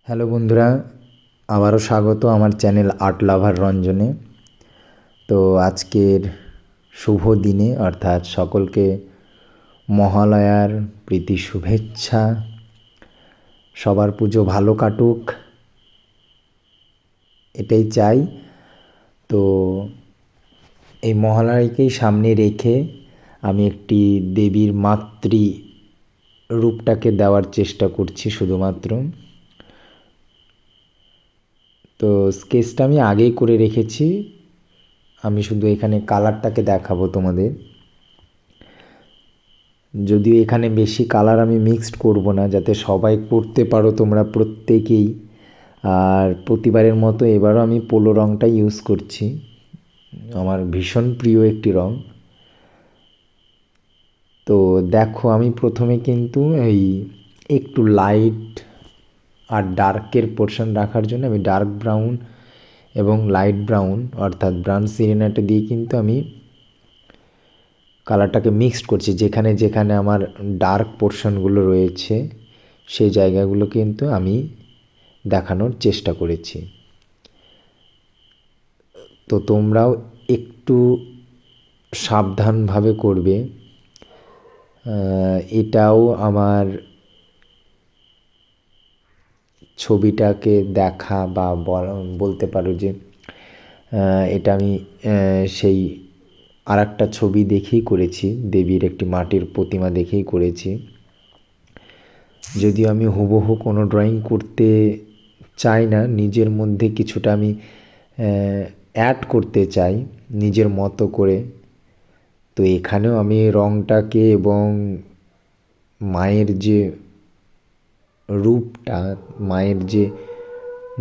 Hello বন্ধুরা, আবারও স্বাগত আমার চ্যানেল আর্ট লাভার রঞ্জনে। তো আজকের শুভ দিনে অর্থাৎ সকলকে মহালয়ার প্রীতি শুভেচ্ছা। সবার পুজো ভালো কাটুক, এটাই চাই। তো এই মহালয়াকেই সামনে রেখে আমি একটি দেবীর মাতৃ রূপটাকে দেওয়ার চেষ্টা করছি শুধুমাত্র। তো স্কেচটা আমি আগেই করে রেখেছি, আমি শুধু এখানে কালারটাকে দেখাবো তোমাদের। যদিও এখানে বেশি কালার আমি মিক্সড করব না, যাতে সবাই করতে পারো তোমরা প্রত্যেকেই। আর প্রতিবারের মতো এবারও আমি পোলো রঙটাই ইউজ করছি, আমার ভীষণ প্রিয় একটি রঙ। তো দেখো, আমি প্রথমে কিন্তু এই একটু লাইট আর ডার্কের পোর্শন রাখার জন্য আমি ডার্ক ব্রাউন এবং লাইট ব্রাউন অর্থাৎ ব্রাউন সিরেনাটা দিয়ে কিন্তু আমি কালারটাকে মিক্সড করছি। যেখানে যেখানে আমার ডার্ক পোর্শনগুলো রয়েছে সেই জায়গাগুলো কিন্তু আমি দেখানোর চেষ্টা করেছি। তো তোমরাও একটু সাবধানভাবে করবে। এটাও আমার ছবিটাকে দেখা বা বলতে পারো যে এটা আমি সেই আরেকটা ছবি দেখেই করেছি, দেবীর একটি মাটির প্রতিমা দেখেই করেছি। যদিও আমি হুবহু কোনো ড্রয়িং করতে চাই না, নিজের মধ্যে কিছুটা আমি অ্যাড করতে চাই নিজের মতো করে। তো এখানেও আমি রঙটাকে এবং মায়ের যে রূপটা, মায়ের যে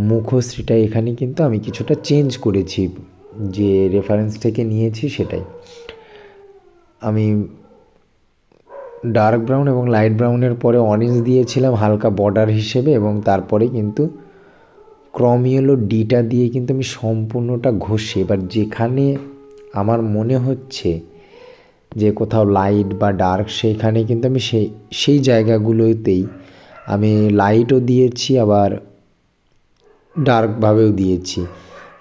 মুখশ্রীটা, এখানে কিন্তু আমি কিছুটা চেঞ্জ করেছি, যে রেফারেন্স থেকে নিয়েছি সেটাই। আমি ডার্ক ব্রাউন এবং লাইট ব্রাউনের পরে অরেঞ্জ দিয়েছিলাম হালকা বর্ডার হিসেবে, এবং তারপরে কিন্তু ক্রম ইয়েলো ডিটা দিয়ে কিন্তু আমি সম্পূর্ণটা ঘষে, এবার যেখানে আমার মনে হচ্ছে যে কোথাও লাইট বা ডার্ক, সেইখানে কিন্তু আমি সেই জায়গাগুলোতেই আমি লাইটও দিয়েছি, আবার ডার্কভাবেও দিয়েছি।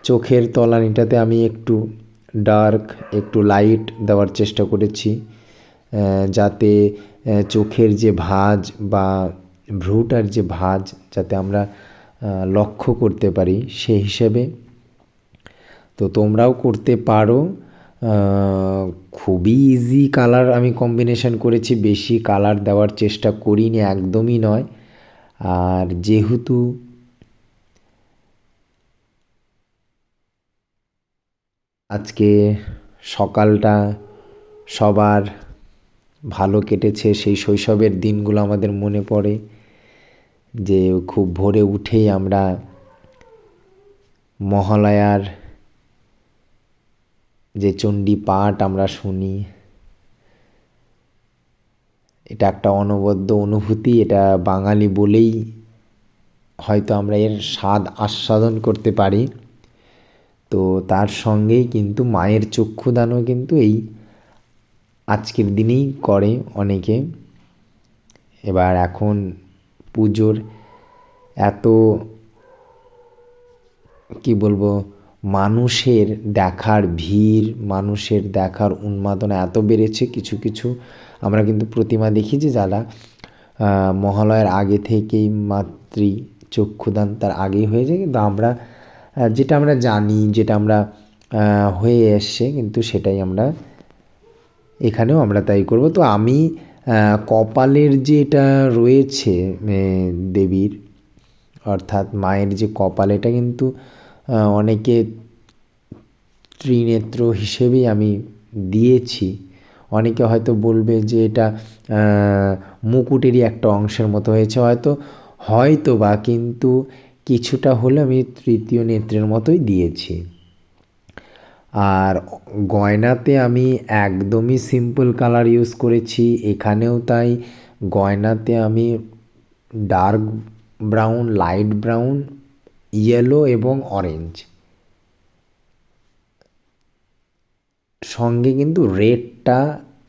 চোখের তলানিটাতে আমি একটু ডার্ক একটু লাইট দেওয়ার চেষ্টা করেছি, যাতে চোখের যে ভাঁজ বা ভ্রুটার যে ভাঁজ যাতে আমরা লক্ষ্য করতে পারি সেই হিসেবে। তো তোমরাও করতে পারো। খুবই ইজি কালার আমি কম্বিনেশন করেছি, বেশি কালার দেওয়ার চেষ্টা করিনি, একদমই নয়। আর যেহেতু আজকে সকালটা সবার ভালো কেটেছে, সেই শৈশবের দিনগুলো আমাদের মনে পড়ে, যে খুব ভোরে উঠেই আমরা মহালয়ার যে চণ্ডী পাঠ আমরা শুনি। এটা একটা অনবদ্য অনুভূতি, এটা বাঙালি বলেই হয়তো আমরা এর স্বাদ আস্বাদন করতে পারি। তো তার সঙ্গেই কিন্তু মায়ের চক্ষুদানও কিন্তু এই আজকের দিনেই করে অনেকে। এবার এখন পুজোর এত কি বলবো, মানুষের দেখার ভিড়, মানুষের দেখার উন্মাদনা এত বেড়েছে, কিছু কিছু আমরা কিন্তু প্রতিমা দেখি যে যারা মহালয়ার আগে থেকেই মাতৃ চক্ষুদান তার আগেই হয়ে যায়, কিন্তু আমরা যেটা আমরা জানি, যেটা আমরা হয়ে এসছে, কিন্তু সেটাই আমরা এখানেও আমরা তাই করব। তো আমি কপালের যেটা রয়েছে দেবীর অর্থাৎ মায়ের যে কপাল, এটা কিন্তু অনেকে ত্রিনেত্র হিসেবেই আমি দিয়েছি। অনেকে হয়তো বলবে যে এটা মুকুটেরই একটা অংশের মতো হয়েছে, হয়তো বা, কিন্তু কিছুটা হলে আমি তৃতীয় নেত্রের মতোই দিয়েছি। আর গয়নাতে আমি একদমই সিম্পল কালার ইউজ করেছি, এখানেও তাই। গয়নাতে আমি dark brown, light brown, yellow এবং অরেঞ্জ, সঙ্গে কিন্তু রেডটা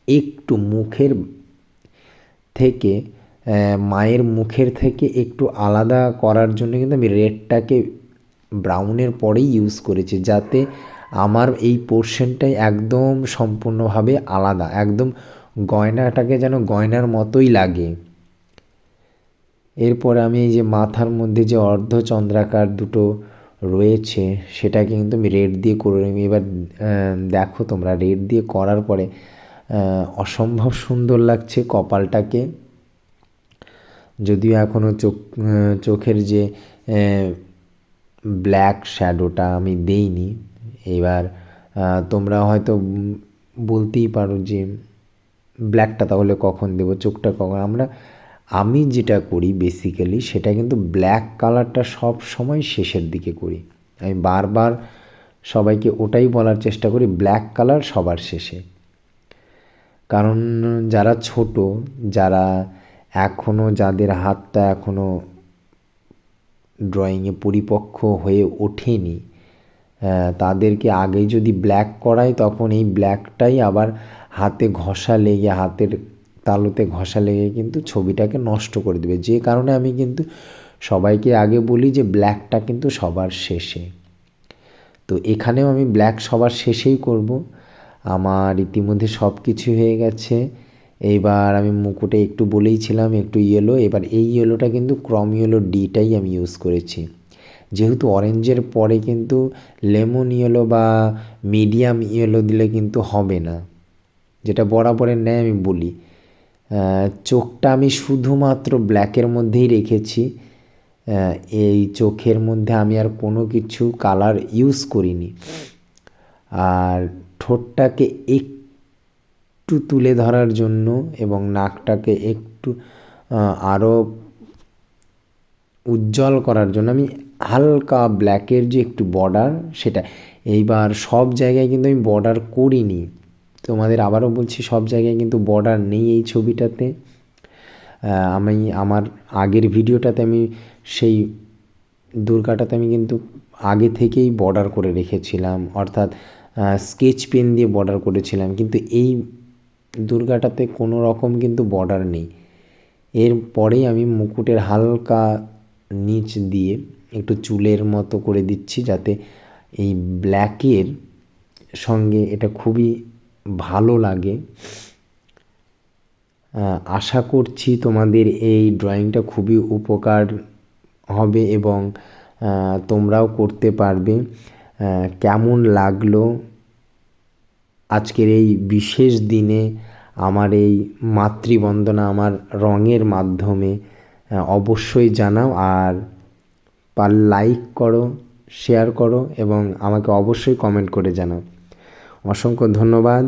একটু মুখের থেকে মায়ের মুখের থেকে একটু আলাদা করার জন্য কিন্তু আমি রেডটাকে ব্রাউনের পরেই ইউজ করেছি, যাতে আমার এই পোর্শনটাই একদম সম্পূর্ণভাবে আলাদা, একদম গয়নাটাকে যেন গয়নার মতোই লাগে। এরপরে আমি এই যে মাথার মধ্যে যে অর্ধচন্দ্রাকার দুটো রয়েছে সেটাকে কিন্তু আমি রেড দিয়ে করে নিই। এবার দেখো তোমরা রেড দিয়ে করার পরে অসম্ভব সুন্দর লাগছে কপালটাকে। যদিও এখনও চোখের যে ব্ল্যাক শ্যাডোটা আমি দেইনি। এবার তোমরা হয়তো বলতেই পারো যে ব্ল্যাকটা তাহলে কখন দেবো, চোখটা কখন। আমি যেটা করি বেসিক্যালি সেটা কিন্তু ব্ল্যাক কালারটা সব সময় শেষের দিকে করি। আমি বারবার সবাইকে ওটাই বলার চেষ্টা করি, ব্ল্যাক কালার সবার শেষে। কারণ যারা ছোট, যারা এখনও, যাদের হাতটা এখনও ড্রয়িংয়ে পরিপক্ক হয়ে ওঠেনি, তাদেরকে আগেই যদি ব্ল্যাক করাই তখন এই ব্ল্যাকটাই আবার হাতে ঘষা লেগে, হাতের তালুতে ঘষা লেগে কিন্তু ছবিটাকে নষ্ট করে দেবে। যে কারণে আমি কিন্তু সবাইকে আগে বলি যে ব্ল্যাকটা কিন্তু সবার শেষে। তো এখানেও আমি ব্ল্যাক সবার শেষেই করব। আমার ইতিমধ্যে সব কিছু হয়ে গেছে। এইবার আমি মুকুটে একটু বলেইছিলাম একটু ইয়েলো, এবার এই ইয়েলোটা কিন্তু ক্রম ইয়েলো ডিটাই আমি ইউজ করেছি। যেহেতু অরেঞ্জের পরে কিন্তু লেমন ইয়েলো বা মিডিয়াম ইয়েলো দিলে কিন্তু হবে না, যেটা বরাবরের ন্যায় আমি বলি। চোখটা আমি শুধুমাত্র ব্ল্যাকের মধ্যেই রেখেছি। এই চোখের মধ্যে আমি আর কোনো কিছু কালার ইউজ করিনি। আর ঠোঁটটাকে একটু তুলে ধরার জন্য এবং নাকটাকে একটু আরও উজ্জ্বল করার জন্য আমি হালকা ব্ল্যাকের যে একটু বর্ডার সেটা, এইবার সব জায়গায় কিন্তু আমি বর্ডার করিনি। তোমাদের আবারও বলছি, সব জায়গায় কিন্তু বর্ডার নেই এই ছবিটাতে। আমি আমার আগের ভিডিওটাতে আমি সেই দুর্গাটাতে আমি কিন্তু আগে থেকেই বর্ডার করে রেখেছিলাম, অর্থাৎ স্কেচ পেন দিয়ে বর্ডার করেছিলাম, কিন্তু এই দুর্গাটাতে কোনো রকম কিন্তু বর্ডার নেই। এরপরেই আমি মুকুটের হালকা নিচ দিয়ে একটু চুলের মতো করে দিচ্ছি, যাতে এই ব্ল্যাকের সঙ্গে এটা খুবই ভালো লাগে। আশা করছি তোমাদের এই ড্রয়িংটা খুবই উপকার হবে এবং তোমরাও করতে পারবে। কেমন লাগলো আজকের এই বিশেষ দিনে আমার এই মাতৃবন্দনা আমার রঙের মাধ্যমে অবশ্যই জানাও। আর লাইক করো, শেয়ার করো এবং আমাকে অবশ্যই কমেন্ট করে জানাও। অসংখ্য ধন্যবাদ।